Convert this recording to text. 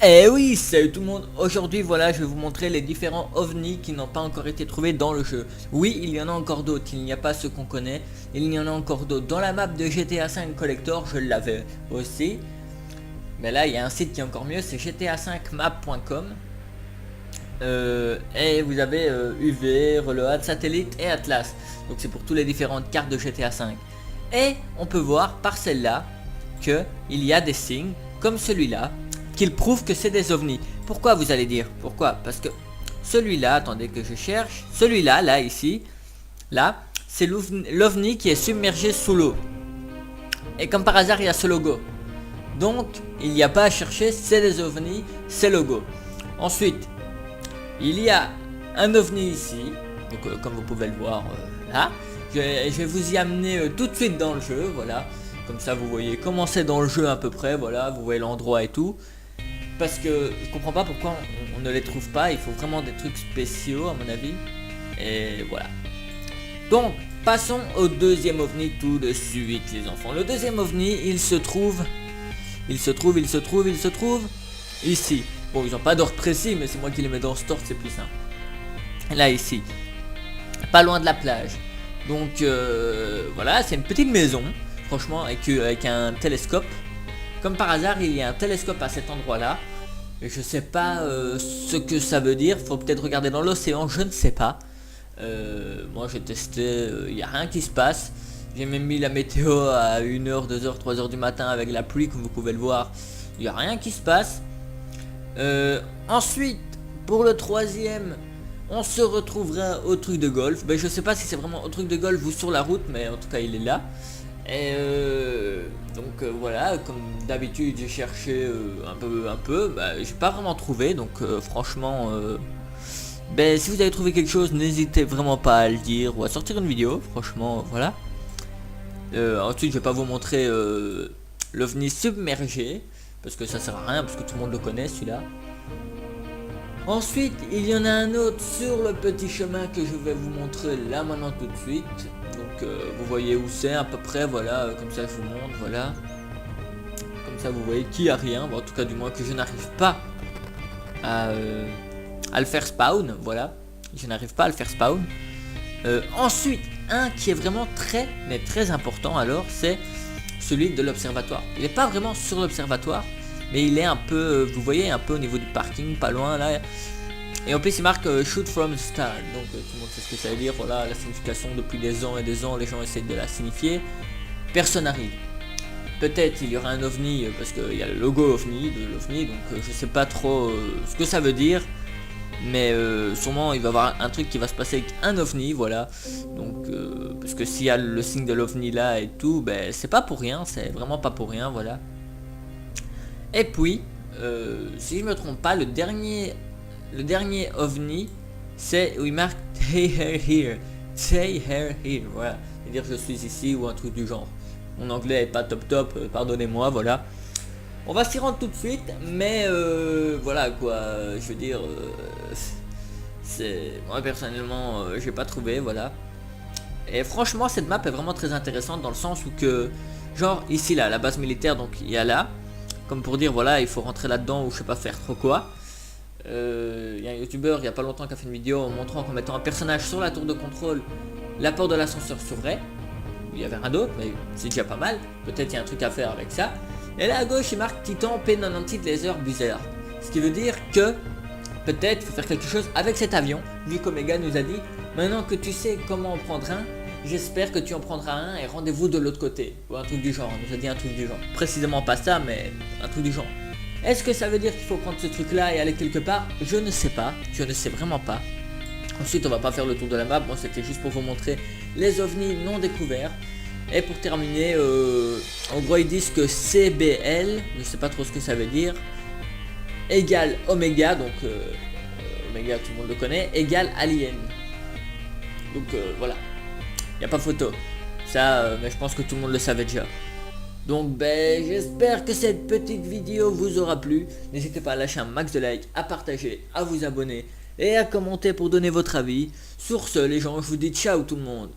Eh oui, salut tout le monde. Aujourd'hui, voilà, je vais vous montrer les différents ovnis qui n'ont pas encore été trouvés dans le jeu. Oui, il y en a encore d'autres, il n'y a pas ceux qu'on connaît. Il y en a encore d'autres. Dans la map de GTA 5 Collector, je l'avais aussi. Mais là, il y a un site qui est encore mieux, c'est gta5map.com. Et vous avez UV, Reload, Satellite et Atlas. Donc c'est pour toutes les différentes cartes de GTA 5. Et on peut voir par celle-là que il y a des signes, comme celui-là, qu'il prouve que c'est des ovnis. Pourquoi, vous allez dire? Pourquoi? Parce que celui-là, attendez que je cherche, celui-là, là, ici, là, c'est l'ovni qui est submergé sous l'eau. Et comme par hasard, il y a ce logo. Donc, il n'y a pas à chercher, c'est des ovnis, c'est logo. Ensuite, il y a un ovni ici, donc comme vous pouvez le voir là. Je vais vous y amener tout de suite dans le jeu, voilà. Comme ça, vous voyez comment c'est dans le jeu à peu près, voilà, vous voyez l'endroit et tout. Parce que je comprends pas pourquoi on ne les trouve pas, il faut vraiment des trucs spéciaux à mon avis. Et voilà. Donc, passons au deuxième ovni tout de suite les enfants. Le deuxième ovni, il se trouve ici. Bon, ils n'ont pas d'ordre précis, mais c'est moi qui les mets dans ce ordre, c'est plus simple. Là, ici. Pas loin de la plage. Donc, voilà, c'est une petite maison, franchement, avec un télescope. Comme par hasard, il y a un télescope à cet endroit-là. Et je sais pas ce que ça veut dire. Faut peut-être regarder dans l'océan, je ne sais pas. Moi, j'ai testé, il n'y a rien qui se passe. J'ai même mis la météo à 1h, 2h, 3h du matin avec la pluie, comme vous pouvez le voir. Il n'y a rien qui se passe. Ensuite, pour le troisième, on se retrouvera au truc de golf. Ben, je sais pas si c'est vraiment au truc de golf ou sur la route, mais en tout cas, il est là. Et donc voilà, comme d'habitude j'ai cherché un peu, bah, j'ai pas vraiment trouvé, donc franchement ben, si vous avez trouvé quelque chose, n'hésitez vraiment pas à le dire ou à sortir une vidéo, franchement voilà. Ensuite je vais pas vous montrer l'ovni submergé, parce que ça sert à rien, parce que tout le monde le connaît celui-là. Ensuite, il y en a un autre sur le petit chemin que je vais vous montrer là maintenant tout de suite. Donc vous voyez où c'est à peu près, voilà, comme ça je vous montre, voilà. Comme ça vous voyez qu'il n'y a rien, bon, en tout cas du moins que je n'arrive pas à le faire spawn, voilà. Je n'arrive pas à le faire spawn. Ensuite, un qui est vraiment très, mais très important alors, c'est celui de l'observatoire. Il n'est pas vraiment sur l'observatoire, mais il est un peu, vous voyez, un peu au niveau du parking, pas loin là. Et en plus il marque shoot from the start, donc tout le monde sait ce que ça veut dire, voilà la signification. Depuis des ans et des ans les gens essaient de la signifier. Personne n'arrive. Peut-être il y aura un ovni, parce qu'il y a le logo ovni de l'ovni, donc je sais pas trop ce que ça veut dire. Mais sûrement il va y avoir un truc qui va se passer avec un ovni, voilà. Donc parce que s'il y a le signe de l'ovni là et tout, ben c'est pas pour rien, c'est vraiment pas pour rien, voilà. Et puis, si je me trompe pas, le dernier ovni, c'est où il marque Stay here, stay here, voilà. C'est-à-dire je suis ici ou un truc du genre. Mon anglais est pas top, pardonnez-moi, voilà. On va s'y rendre tout de suite, mais voilà quoi, je veux dire, c'est moi personnellement, j'ai pas trouvé, voilà. Et franchement, cette map est vraiment très intéressante dans le sens où que, genre ici là, la base militaire, donc il y a là. Comme pour dire voilà, il faut rentrer là-dedans ou je sais pas faire trop quoi. Il y a un youtubeur il y a pas longtemps qui a fait une vidéo en montrant qu'en mettant un personnage sur la tour de contrôle, la porte de l'ascenseur s'ouvrait. Il y avait rien d'autre, mais c'est déjà pas mal. Peut-être il y a un truc à faire avec ça. Et là à gauche il marque Titan P96 Laser Buzzard. Ce qui veut dire que peut-être il faut faire quelque chose avec cet avion. Vu qu'Omega nous a dit, maintenant que tu sais comment en prendre un, j'espère que tu en prendras un et rendez-vous de l'autre côté. Ou un truc du genre, on nous a dit un truc du genre. Précisément pas ça, mais un truc du genre. Est-ce que ça veut dire qu'il faut prendre ce truc là et aller quelque part? Je ne sais pas, je ne sais vraiment pas. Ensuite on va pas faire le tour de la map, moi c'était juste pour vous montrer les ovnis non découverts. Et pour terminer, en gros ils disent que CBL, je sais pas trop ce que ça veut dire, égale Omega, donc Omega tout le monde le connaît, égale Alien. Donc voilà. Y a pas photo, ça mais je pense que tout le monde le savait déjà. Donc ben j'espère que cette petite vidéo vous aura plu. N'hésitez pas à lâcher un max de likes, à partager, à vous abonner et à commenter pour donner votre avis. Sur ce les gens, je vous dis ciao tout le monde.